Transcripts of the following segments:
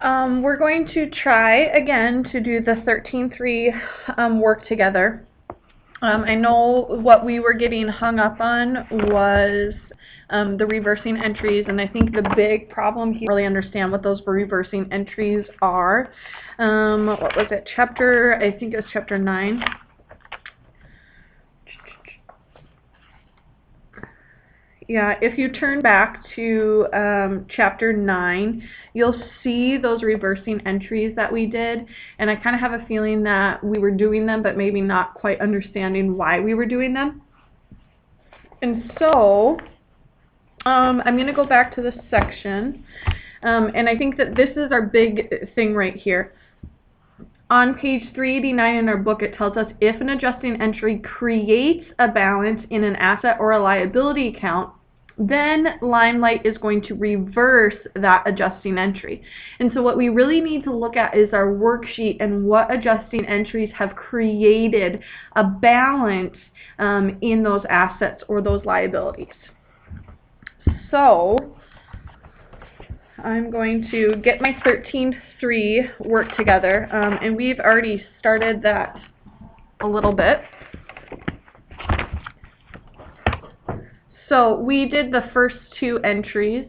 We're going to try again to do the 13.3 work together. I know what we were getting hung up on was the reversing entries, and I think the big problem here, really understand what those reversing entries are. What was it? I think it was chapter 9. Yeah, if you turn back to chapter 9, you'll see those reversing entries that we did, and I kind of have a feeling that we were doing them, but maybe not quite understanding why we were doing them. And so, I'm going to go back to this section, and I think that this is our big thing right here. On page 389 in our book, it tells us if an adjusting entry creates a balance in an asset or a liability account, then Limelight is going to reverse that adjusting entry. And so what we really need to look at is our worksheet and what adjusting entries have created a balance in those assets or those liabilities. So I'm going to get my 13.3 work together, and we've already started that a little bit. So we did the first 2 entries,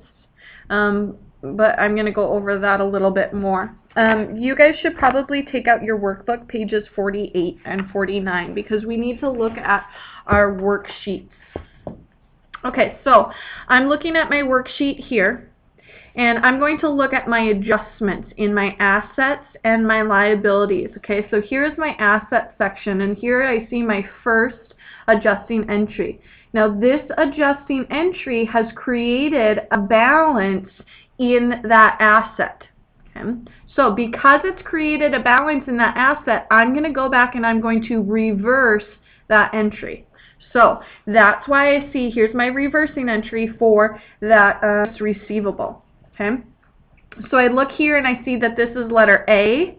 but I'm going to go over that a little bit more. You guys should probably take out your workbook, pages 48 and 49, because we need to look at our worksheets. Okay, so I'm looking at my worksheet here, and I'm going to look at my adjustments in my assets and my liabilities. Okay, so here's my asset section, and here I see my first adjusting entry. Now this adjusting entry has created a balance in that asset. Okay? So because it's created a balance in that asset, I'm going to go back and I'm going to reverse that entry. So that's why I see here's my reversing entry for that receivable. Okay? So I look here and I see that this is letter A.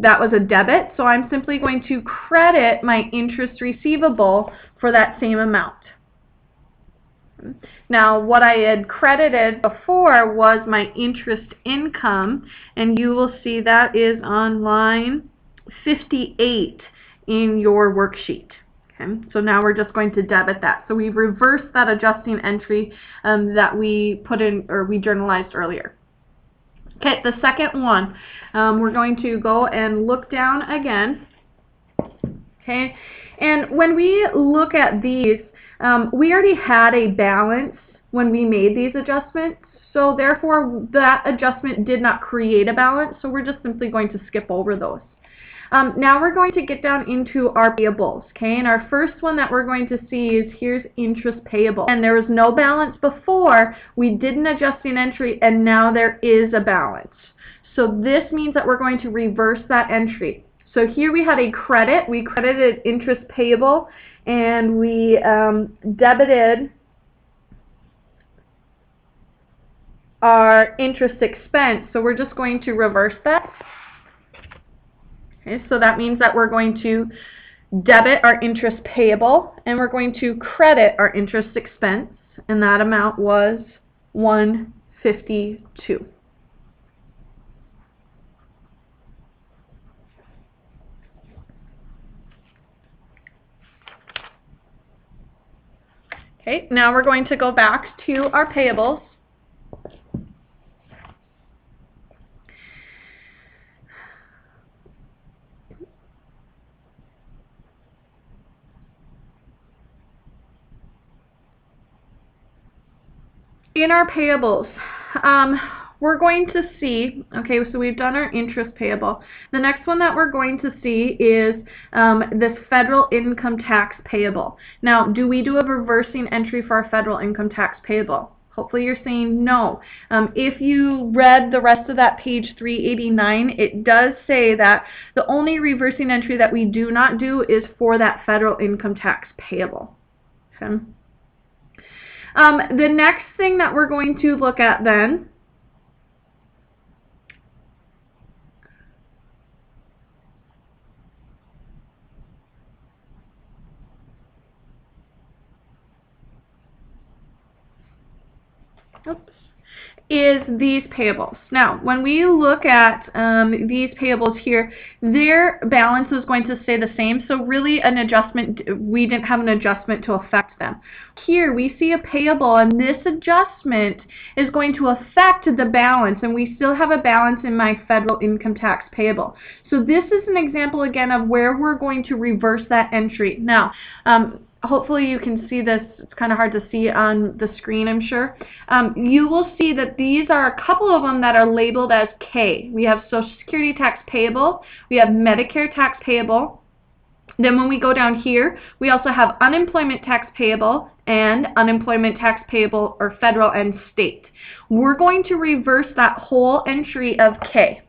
That was a debit, so I'm simply going to credit my interest receivable for that same amount. Now, what I had credited before was my interest income, and you will see that is on line 58 in your worksheet. Okay, so now we're just going to debit that. So we've reversed that adjusting entry that we put in, or we journalized earlier. Okay, the second one, we're going to go and look down again. Okay, and when we look at these, we already had a balance when we made these adjustments, so therefore that adjustment did not create a balance, so we're just simply going to skip over those. Now we're going to get down into our payables, okay, and our first one that we're going to see is here's interest payable, and there was no balance before. We did an adjusting entry, and now there is a balance. So this means that we're going to reverse that entry. So here we had a credit, we credited interest payable, and we debited our interest expense, so we're just going to reverse that. Okay, so that means that we're going to debit our interest payable and we're going to credit our interest expense, and that amount was $152. Okay, now we're going to go back to our payables. In our payables, we're going to see, okay, so we've done our interest payable. The next one that we're going to see is this federal income tax payable. Now, do we do a reversing entry for our federal income tax payable? Hopefully you're saying no. If you read the rest of that page 389, it does say that the only reversing entry that we do not do is for that federal income tax payable. Okay. The next thing that we're going to look at then is these payables. Now, when we look at these payables here, their balance is going to stay the same, so really an adjustment, we didn't have an adjustment to affect them. Here we see a payable, and this adjustment is going to affect the balance, and we still have a balance in my federal income tax payable. So this is an example again of where we're going to reverse that entry. Now, hopefully you can see this. It's kind of hard to see on the screen, I'm sure. You will see that these are a couple of them that are labeled as K. We have Social Security tax payable, we have Medicare tax payable. Then when we go down here, we also have unemployment tax payable and unemployment tax payable, or federal and state. We're going to reverse that whole entry of K.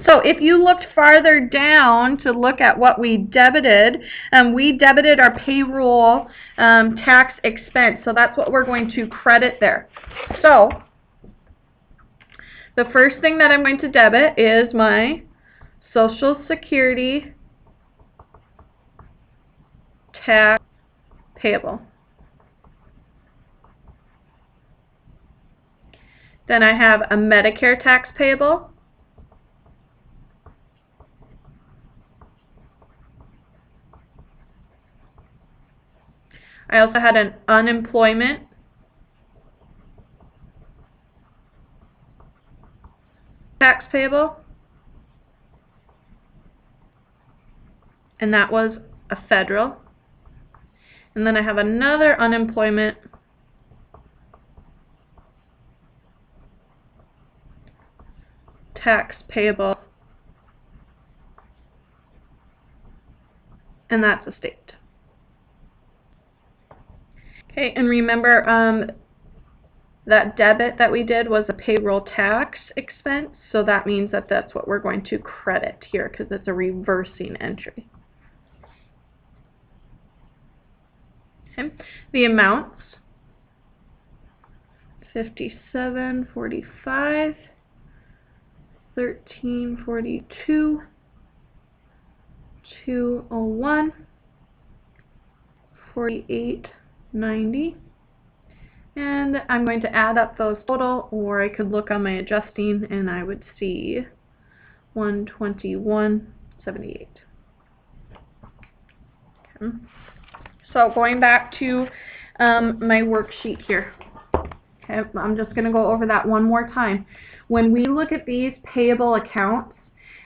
So if you looked farther down to look at what we debited our payroll tax expense. So that's what we're going to credit there. So the first thing that I'm going to debit is my Social Security tax payable. Then I have a Medicare tax payable. I also had an unemployment tax payable, and that was a federal. And then I have another unemployment tax payable, and that's a state. Okay, and remember that debit that we did was a payroll tax expense, so that means that that's what we're going to credit here because it's a reversing entry. Okay, the amounts, $57.45, $13.42, $201, $48.90, and I'm going to add up those total, or I could look on my adjusting and I would see $121.78. Okay. So going back to my worksheet here. Okay, I'm just going to go over that one more time. When we look at these payable accounts,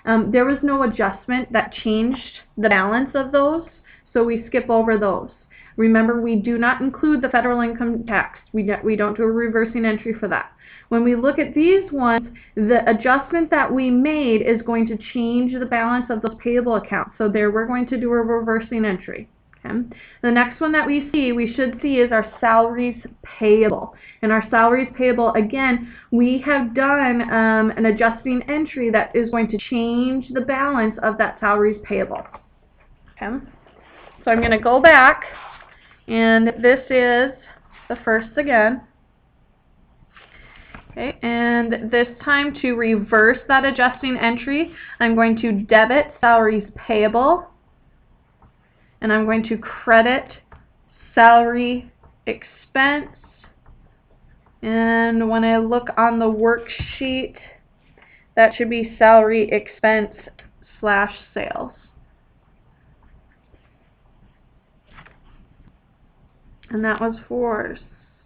there was no adjustment that changed the balance of those, so we skip over those. Remember, we do not include the federal income tax. We don't do a reversing entry for that. When we look at these ones, the adjustment that we made is going to change the balance of those payable accounts. So there we're going to do a reversing entry. Okay. The next one that we should see is our salaries payable. And our salaries payable, again, we have done an adjusting entry that is going to change the balance of that salaries payable. Okay. So I'm going to go back, and this is the first again. Okay, and this time to reverse that adjusting entry, I'm going to debit salaries payable, and I'm going to credit salary expense. And when I look on the worksheet, that should be salary expense / sales. And that was for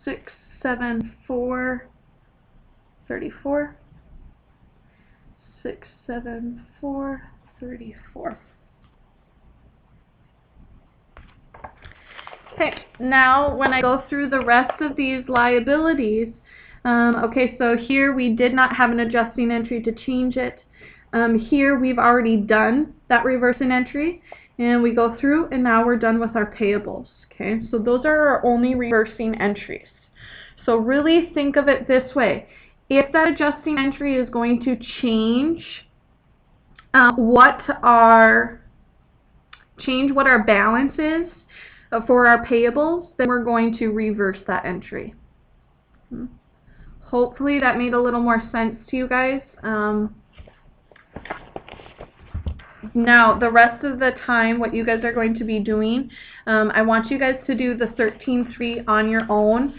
674.34. 674.34. Okay, now when I go through the rest of these liabilities, okay, so here we did not have an adjusting entry to change it. Here we've already done that reversing entry, and we go through, and now we're done with our payables. Okay, so those are our only reversing entries. So really think of it this way. If that adjusting entry is going to change what our balance is for our payables, then we're going to reverse that entry. Hopefully that made a little more sense to you guys. Now, the rest of the time, what you guys are going to be doing, I want you guys to do the 13.3 on your own.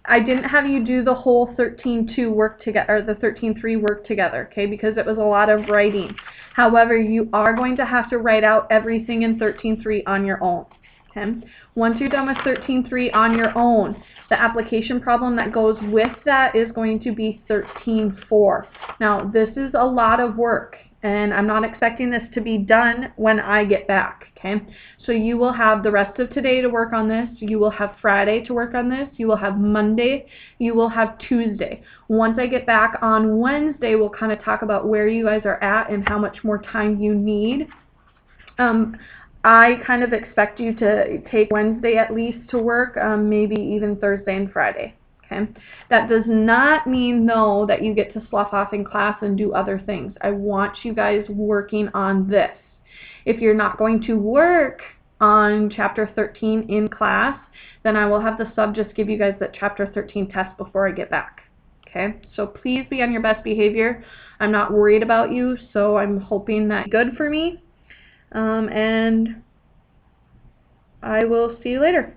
I didn't have you do the whole 13.2 work together, or the 13.3 work together, okay, because it was a lot of writing. However, you are going to have to write out everything in 13.3 on your own, okay? Once you're done with 13.3 on your own, the application problem that goes with that is going to be 13.4. Now, this is a lot of work, and I'm not expecting this to be done when I get back, okay? So you will have the rest of today to work on this, you will have Friday to work on this, you will have Monday, you will have Tuesday. Once I get back on Wednesday, we'll kind of talk about where you guys are at and how much more time you need. I kind of expect you to take Wednesday at least to work, maybe even Thursday and Friday. Okay? That does not mean, though, that you get to slough off in class and do other things. I want you guys working on this. If you're not going to work on Chapter 13 in class, then I will have the sub just give you guys that Chapter 13 test before I get back. Okay? So please be on your best behavior. I'm not worried about you, so I'm hoping that's good for me. And I will see you later.